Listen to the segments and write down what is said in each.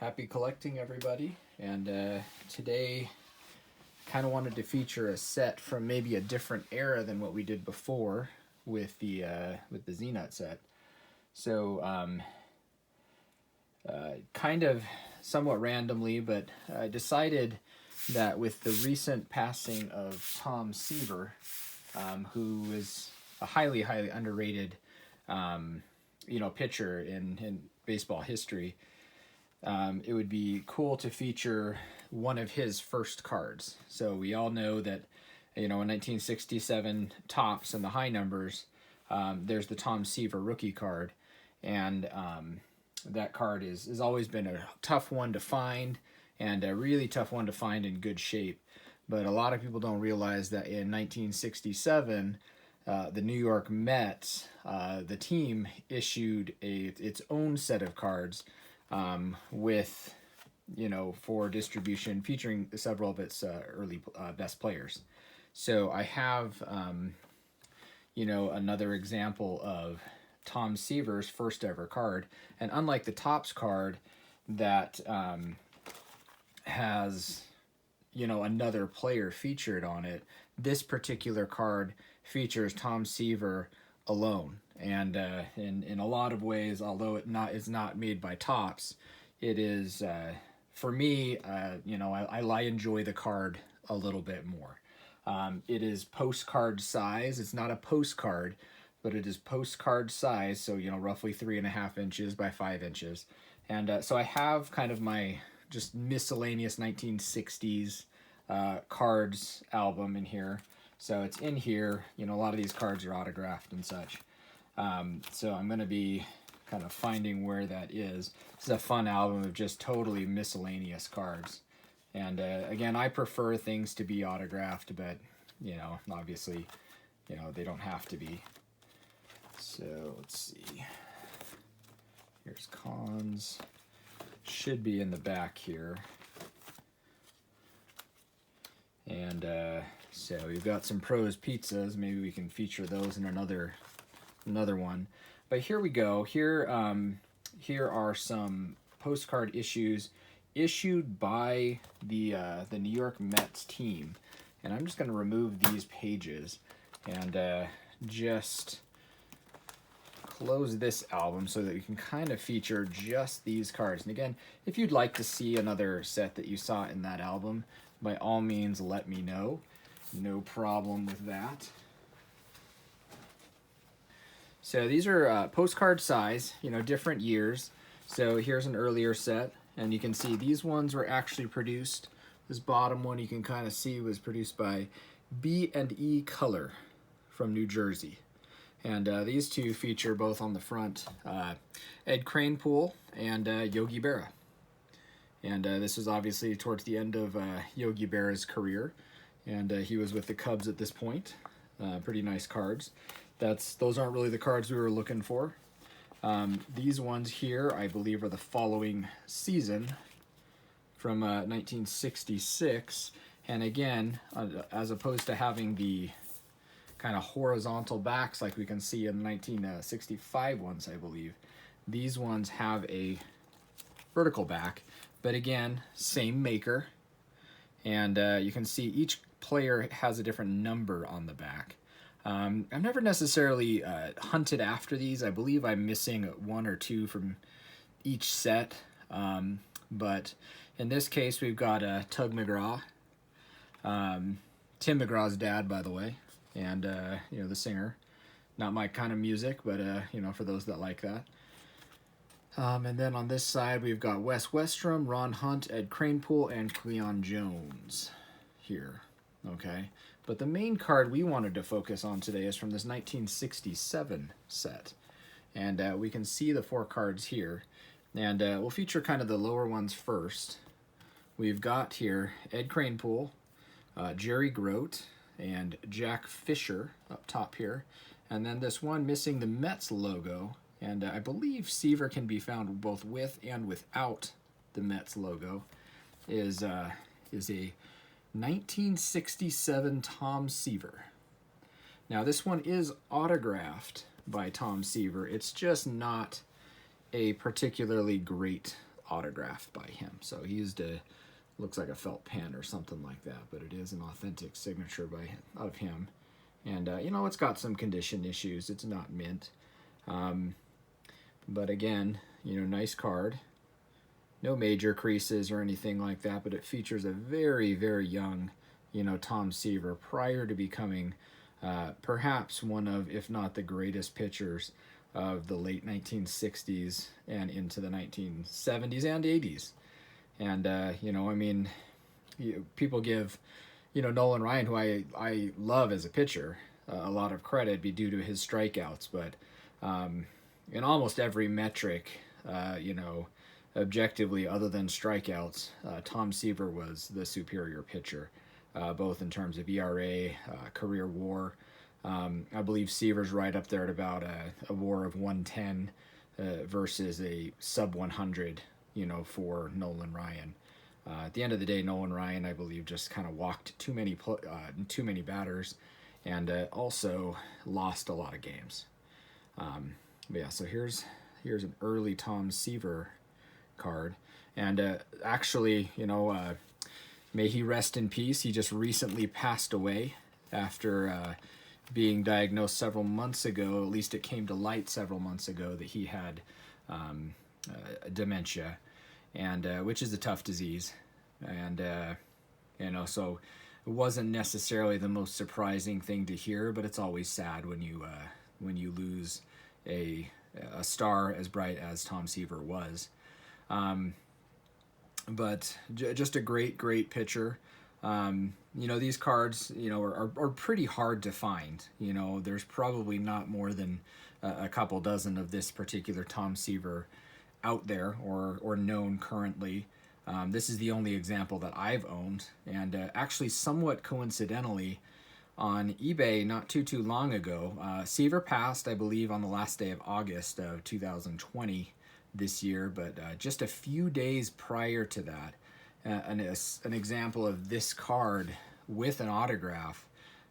Happy collecting, everybody. And today kind of wanted to feature a set from maybe a different era than what we did before with the Z-Nut set. So kind of somewhat randomly, but I decided that with the recent passing of Tom Seaver, who is a highly underrated pitcher in baseball history, it would be cool to feature one of his first cards. So we all know that, in 1967 Topps and the high numbers, there's the Tom Seaver rookie card, and that card has always been a tough one to find, and a really tough one to find in good shape. But a lot of people don't realize that in 1967, the New York Mets, the team issued its own set of cards with, for distribution, featuring several of its early best players. So I have, another example of Tom Seaver's first ever card. And unlike the Topps card that has, another player featured on it, this particular card features Tom Seaver alone. And in a lot of ways, although it's not made by Topps, it is, for me, I enjoy the card a little bit more. It is postcard size. It's not a postcard, but it is postcard size, so roughly 3.5 inches by 5 inches. And so I have kind of my just miscellaneous 1960s cards album in here. So it's in here. A lot of these cards are autographed and such. So I'm going to be kind of finding where that is. This is a fun album of just totally miscellaneous cards. And again, I prefer things to be autographed, but, obviously, they don't have to be. So let's see. Here's cons. Should be in the back here. And so we've got some Pros pizzas. Maybe we can feature those in another one. But here we go. Here are some postcard issues issued by the New York Mets team. And I'm just going to remove these pages and just close this album so that we can kind of feature just these cards. And again, if you'd like to see another set that you saw in that album, by all means let me know. No problem with that. So these are postcard size, different years. So here's an earlier set, and you can see these ones were actually produced. This bottom one you can kind of see was produced by B&E Color from New Jersey. And these two feature both on the front Ed Kranepool and Yogi Berra. And this was obviously towards the end of Yogi Berra's career, and he was with the Cubs at this point. Pretty nice cards. Those aren't really the cards we were looking for. These ones here, I believe, are the following season from 1966. And again, as opposed to having the kind of horizontal backs like we can see in 1965 ones, I believe, these ones have a vertical back. But again, same maker. And you can see each player has a different number on the back. I've never necessarily hunted after these. I believe I'm missing one or two from each set. But in this case, we've got Tug McGraw. Tim McGraw's dad, by the way. And, the singer. Not my kind of music, but, for those that like that. And then on this side, we've got Wes Westrom, Ron Hunt, Ed Kranepool, and Cleon Jones here. Okay. But the main card we wanted to focus on today is from this 1967 set. And we can see the 4 cards here. And we'll feature kind of the lower ones first. We've got here Ed Kranepool, Jerry Grote, and Jack Fisher up top here. And then this one missing the Mets logo. And I believe Seaver can be found both with and without the Mets logo. Is a 1967 Tom Seaver. Now this one is autographed by Tom Seaver. It's just not a particularly great autographed by him. So he used a, looks like a felt pen or something like that, but it is an authentic signature of him. And you know, it's got some condition issues. It's not mint, but again, you know, nice card. No major creases or anything like that, but it features a very, very young, you know, Tom Seaver prior to becoming perhaps one of, if not the greatest pitchers of the late 1960s and into the 1970s and 80s. And, you know, I mean, people give, you know, Nolan Ryan, who I love as a pitcher, a lot of credit be due to his strikeouts, but in almost every metric, you know, objectively, other than strikeouts, Tom Seaver was the superior pitcher, both in terms of ERA, career WAR. I believe Seaver's right up there at about a WAR of 110 versus a sub 100, you know, for Nolan Ryan. At the end of the day, Nolan Ryan, I believe, just kind of walked too many batters, and also lost a lot of games. But yeah, so here's an early Tom Seaver card, and actually, you know, may he rest in peace. He just recently passed away after being diagnosed several months ago. At least it came to light several months ago that he had dementia, and which is a tough disease, and you know, so it wasn't necessarily the most surprising thing to hear, but it's always sad when you lose a star as bright as Tom Seaver was. But just a great pitcher. You know, these cards, you know, are pretty hard to find. You know, there's probably not more than a couple dozen of this particular Tom Seaver out there or known currently. This is the only example that I've owned, and actually somewhat coincidentally, on eBay not too long ago, Seaver passed, I believe, on the last day of August of 2020 this year, but just a few days prior to that, an example of this card with an autograph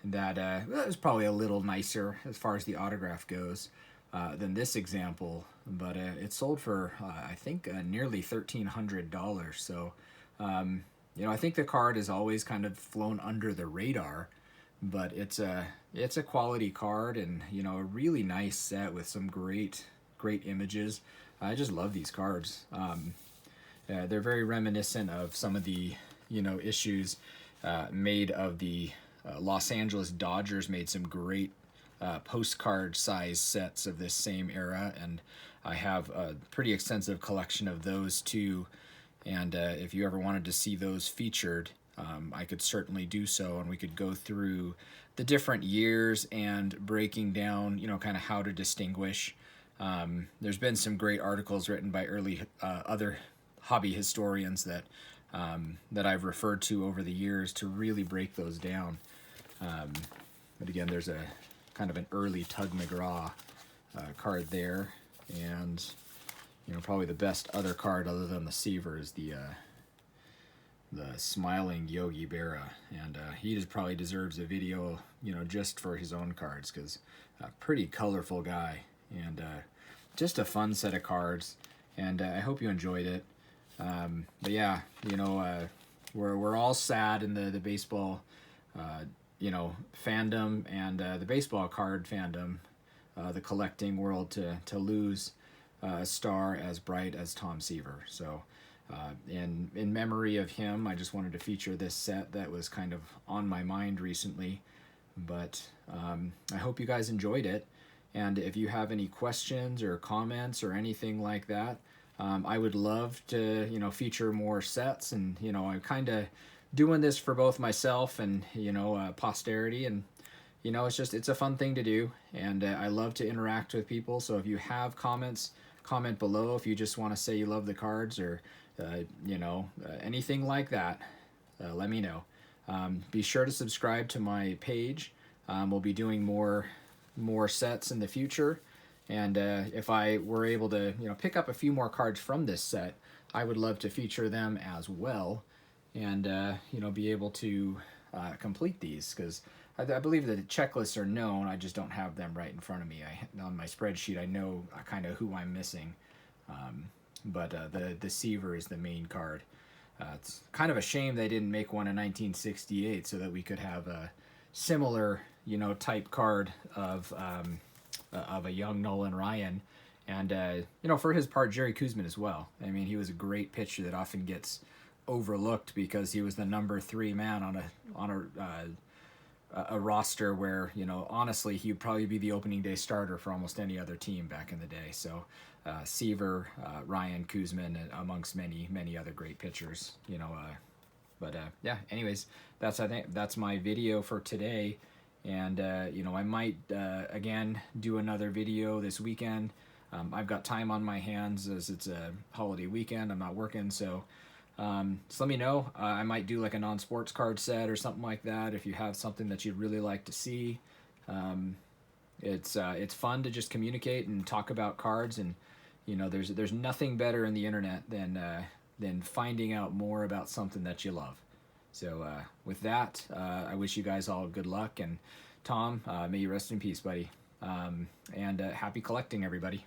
that was probably a little nicer as far as the autograph goes than this example, but it sold for I think nearly $1,300. So you know, I think the card has always kind of flown under the radar, but it's a quality card, and you know, a really nice set with some great images. I just love these cards. They're very reminiscent of some of the, you know, issues made of the Los Angeles Dodgers. Made some great postcard size sets of this same era, and I have a pretty extensive collection of those too. And if you ever wanted to see those featured, I could certainly do so, and we could go through the different years and breaking down, you know, kind of how to distinguish. There's been some great articles written by early other hobby historians that I've referred to over the years to really break those down. But again, there's a kind of an early Tug McGraw card there, and you know, probably the best other card other than the Seaver is the smiling Yogi Berra, and he just probably deserves a video, you know, just for his own cards, because a pretty colorful guy, and just a fun set of cards, and I hope you enjoyed it. But yeah, you know, we're all sad in the baseball, you know, fandom and the baseball card fandom, the collecting world, to lose a star as bright as Tom Seaver. So in memory of him, I just wanted to feature this set that was kind of on my mind recently. But I hope you guys enjoyed it. And if you have any questions or comments or anything like that, I would love to, you know, feature more sets. And, you know, I'm kind of doing this for both myself and, you know, posterity. And, you know, it's a fun thing to do. And I love to interact with people. So if you have comments, comment below. If you just want to say you love the cards, or, you know, anything like that, let me know. Be sure to subscribe to my page. We'll be doing more sets in the future, and if I were able to, you know, pick up a few more cards from this set, I would love to feature them as well, and you know, be able to complete these, because I believe that the checklists are known. I just don't have them right in front of me. On my spreadsheet, I know kind of who I'm missing, but the Seaver is the main card. It's kind of a shame they didn't make one in 1968 so that we could have a similar, type card of a young Nolan Ryan, and for his part, Jerry Koosman as well. I mean, he was a great pitcher that often gets overlooked because he was the number 3 man on a roster where, honestly, he would probably be the opening day starter for almost any other team back in the day. So Seaver, Ryan, Koosman, amongst many other great pitchers, yeah, anyways, I think that's my video for today. And I might again do another video this weekend. I've got time on my hands as it's a holiday weekend. I'm not working, so just let me know. I might do like a non-sports card set or something like that if you have something that you'd really like to see. It's fun to just communicate and talk about cards, and there's nothing better in the internet than finding out more about something that you love. So with that, I wish you guys all good luck, and Tom, may you rest in peace, buddy. And happy collecting, everybody.